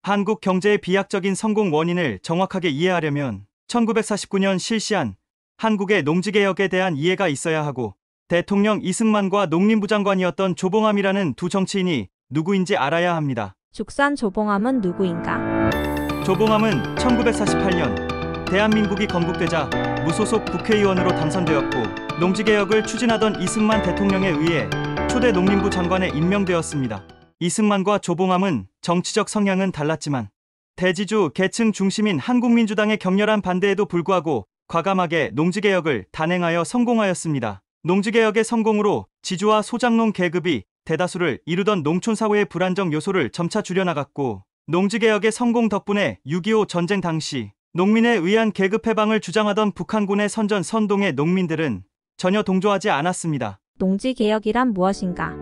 한국 경제의 비약적인 성공 원인을 정확하게 이해하려면 1949년 실시한 한국의 농지개혁에 대한 이해가 있어야 하고, 대통령 이승만과 농림부 장관이었던 조봉암이라는 두 정치인이 누구인지 알아야 합니다. 죽산 조봉암은 누구인가? 조봉암은 1948년 대한민국이 건국되자 무소속 국회의원으로 당선되었고, 농지개혁을 추진하던 이승만 대통령에 의해 초대 농림부 장관에 임명되었습니다. 이승만과 조봉암은 정치적 성향은 달랐지만 대지주 계층 중심인 한국민주당의 격렬한 반대에도 불구하고 과감하게 농지개혁을 단행하여 성공하였습니다. 농지개혁의 성공으로 지주와 소작농 계급이 대다수를 이루던 농촌사회의 불안정 요소를 점차 줄여나갔고, 농지개혁의 성공 덕분에 6.25 전쟁 당시 농민에 의한 계급 해방을 주장하던 북한군의 선전 선동의 농민들은 전혀 동조하지 않았습니다. 농지개혁이란 무엇인가?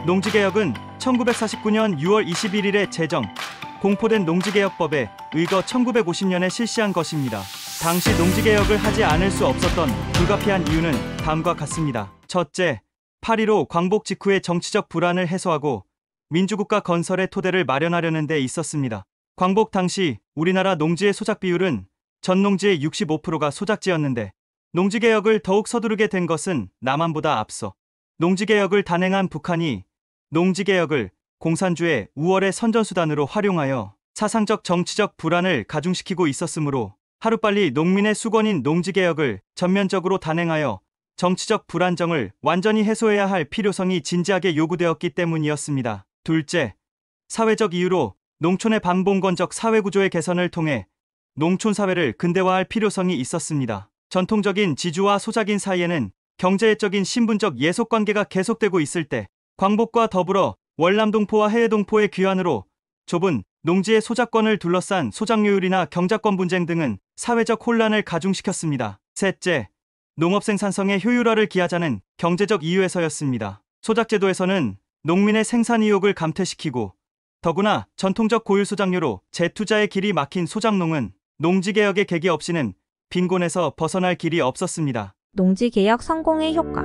농지개혁은 1949년 6월 21일에 제정, 공포된 농지개혁법에 의거 1950년에 실시한 것입니다. 당시 농지개혁을 하지 않을 수 없었던 불가피한 이유는 다음과 같습니다. 첫째, 8.15 광복 직후의 정치적 불안을 해소하고 민주국가 건설의 토대를 마련하려는 데 있었습니다. 광복 당시 우리나라 농지의 소작 비율은 전 농지의 65%가 소작지였는데, 농지개혁을 더욱 서두르게 된 것은 남한보다 앞서 농지개혁을 단행한 북한이 농지개혁을 공산주의 우월의 선전수단으로 활용하여 사상적 정치적 불안을 가중시키고 있었으므로 하루빨리 농민의 수건인 농지개혁을 전면적으로 단행하여 정치적 불안정을 완전히 해소해야 할 필요성이 진지하게 요구되었기 때문이었습니다. 둘째, 사회적 이유로 농촌의 반봉건적 사회구조의 개선을 통해 농촌사회를 근대화할 필요성이 있었습니다. 전통적인 지주와 소작인 사이에는 경제적인 신분적 예속관계가 계속되고 있을 때, 광복과 더불어 월남동포와 해외동포의 귀환으로 좁은 농지의 소작권을 둘러싼 소작료율이나 경작권 분쟁 등은 사회적 혼란을 가중시켰습니다. 셋째, 농업 생산성의 효율화를 기하자는 경제적 이유에서였습니다. 소작제도에서는 농민의 생산 의욕을 감퇴시키고, 더구나 전통적 고율 소작료로 재투자의 길이 막힌 소작농은 농지개혁의 계기 없이는 빈곤에서 벗어날 길이 없었습니다. 농지개혁 성공의 효과.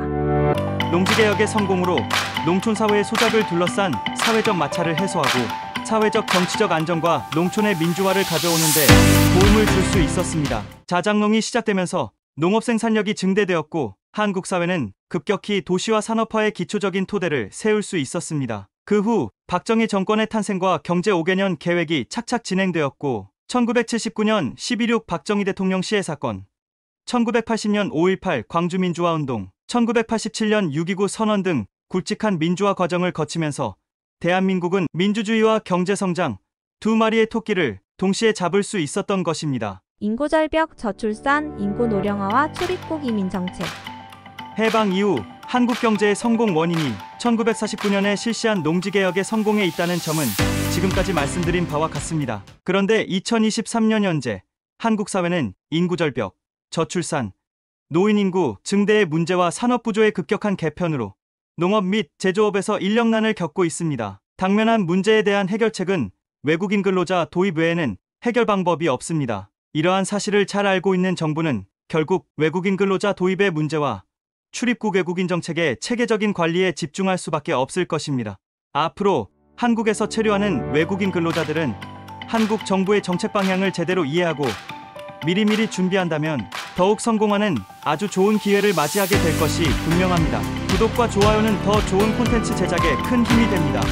농지개혁의 성공으로 농촌사회의 소작을 둘러싼 사회적 마찰을 해소하고 사회적 정치적 안정과 농촌의 민주화를 가져오는 데 도움을 줄 수 있었습니다. 자작농이 시작되면서 농업 생산력이 증대되었고, 한국 사회는 급격히 도시화 산업화의 기초적인 토대를 세울 수 있었습니다. 그 후 박정희 정권의 탄생과 경제 5개년 계획이 착착 진행되었고, 1979년 12.6 박정희 대통령 시해 사건, 1980년 5.18 광주민주화운동, 1987년 6.29 선언 등 굵직한 민주화 과정을 거치면서 대한민국은 민주주의와 경제성장 두 마리의 토끼를 동시에 잡을 수 있었던 것입니다. 인구절벽, 저출산, 인구 노령화와 출입국 이민 정책. 해방 이후 한국 경제의 성공 원인이 1949년에 실시한 농지개혁의 성공에 있다는 점은 지금까지 말씀드린 바와 같습니다. 그런데 2023년 현재 한국 사회는 인구절벽, 저출산, 노인 인구 증대의 문제와 산업 부조의 급격한 개편으로 농업 및 제조업에서 인력난을 겪고 있습니다. 당면한 문제에 대한 해결책은 외국인 근로자 도입 외에는 해결 방법이 없습니다. 이러한 사실을 잘 알고 있는 정부는 결국 외국인 근로자 도입의 문제와 출입국 외국인 정책의 체계적인 관리에 집중할 수밖에 없을 것입니다. 앞으로 한국에서 체류하는 외국인 근로자들은 한국 정부의 정책 방향을 제대로 이해하고 미리미리 준비한다면 더욱 성공하는 아주 좋은 기회를 맞이하게 될 것이 분명합니다. 구독과 좋아요는 더 좋은 콘텐츠 제작에 큰 힘이 됩니다.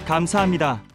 감사합니다.